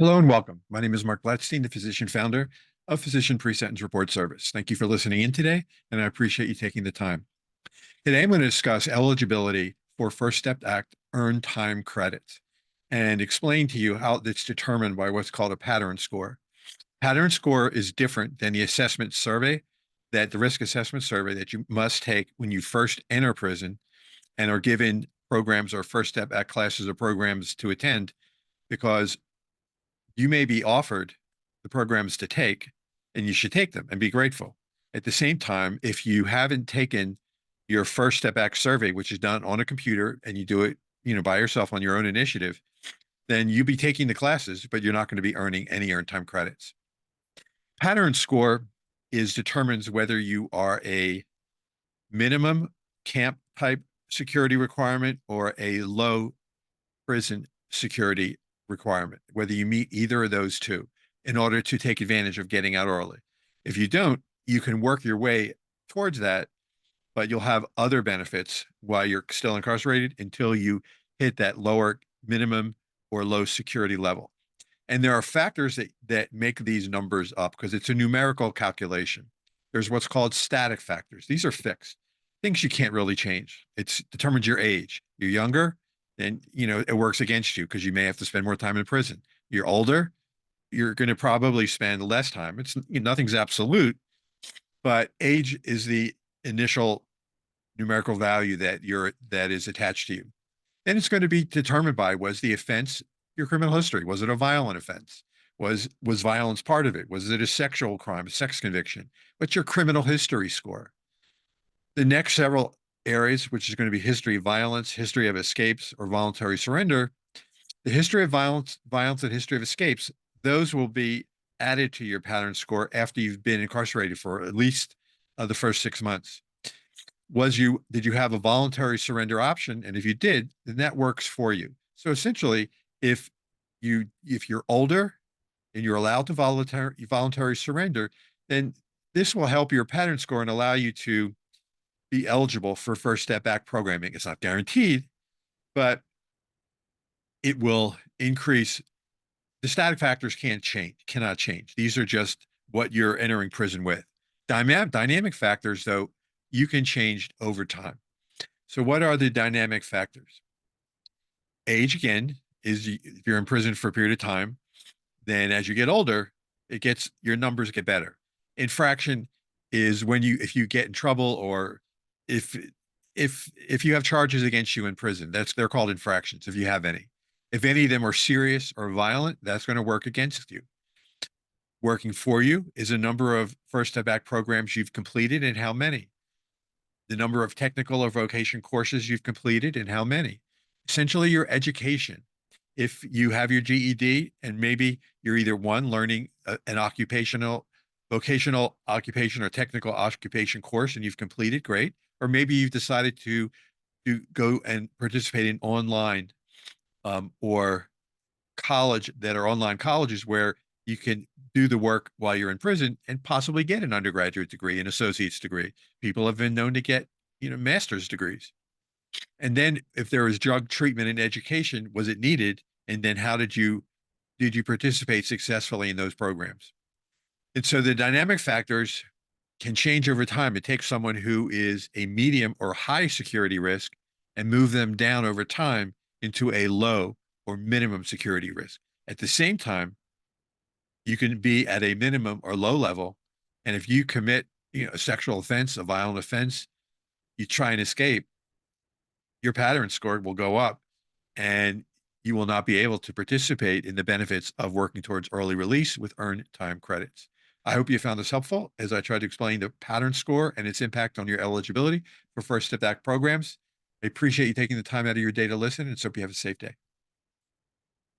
Hello and welcome. My name is Marc Blatstein, the physician founder of Physician Pre-Sentence Report Service. Thank you for listening in today, and I appreciate you taking the time. Today, I'm going to discuss eligibility for First Step Act earned time credits and explain to you how it's determined by what's called a pattern score. Pattern score is different than the assessment survey, the risk assessment survey that you must take when you first enter prison and are given programs or First Step Act classes or programs to attend, because you may be offered the programs to take, and you should take them and be grateful. At the same time, if you haven't taken your First Step Act survey, which is done on a computer, and you do it, by yourself on your own initiative, then you'll be taking the classes, but you're not going to be earning any earned time credits. Pattern score determines whether you are a minimum camp type security requirement or a low prison security requirement, whether you meet either of those two in order to take advantage of getting out early. If you don't, you can work your way towards that, but you'll have other benefits while you're still incarcerated until you hit that lower minimum or low security level. And there are factors that make these numbers up because it's a numerical calculation. There's what's called static factors. These are fixed, things you can't really change. It determines your age. You're younger, then it works against you because you may have to spend more time in prison. You're older, you're going to probably spend less time. It's nothing's absolute, but age is the initial numerical value that is attached to you. Then it's going to be determined by, was the offense your criminal history? Was it a violent offense? Was violence part of it? Was it a sexual crime, a sex conviction? What's your criminal history score? The next several areas, which is going to be history of violence, history of escapes, or voluntary surrender. The history of violence and history of escapes, those will be added to your pattern score after you've been incarcerated for at least the first 6 months. Did you have a voluntary surrender option? And if you did, then that works for you. So essentially, if you're older and you're allowed to voluntary surrender, then this will help your pattern score and allow you to be eligible for First Step Back programming. It's not guaranteed, but it will increase. The static factors cannot change. These are just what you're entering prison with. Dynamic factors, though, you can change over time. So what are the dynamic factors? Age, again, is if you're in prison for a period of time, then as you get older, your numbers get better. Infraction is if you get in trouble, or if you have charges against you in prison, they're called infractions, if you have any. If any of them are serious or violent, that's going to work against you. Working for you is a number of First Step Back programs you've completed and how many. The number of technical or vocation courses you've completed and how many. Essentially, your education. If you have your GED and maybe you're either learning an vocational occupation or technical occupation course and you've completed, great. Or maybe you've decided to go and participate in online or online colleges where you can do the work while you're in prison and possibly get an undergraduate degree, an associate's degree. People have been known to get, master's degrees. And then if there was drug treatment and education, was it needed? And then how did you participate successfully in those programs? And so the dynamic factors can change over time. It takes someone who is a medium or high security risk and move them down over time into a low or minimum security risk. At the same time, you can be at a minimum or low level. And if you commit, a sexual offense, a violent offense, you try and escape, your pattern score will go up and you will not be able to participate in the benefits of working towards early release with earned time credits. I hope you found this helpful as I tried to explain the pattern score and its impact on your eligibility for First Step Back programs. I appreciate you taking the time out of your day to listen, and so hope you have a safe day.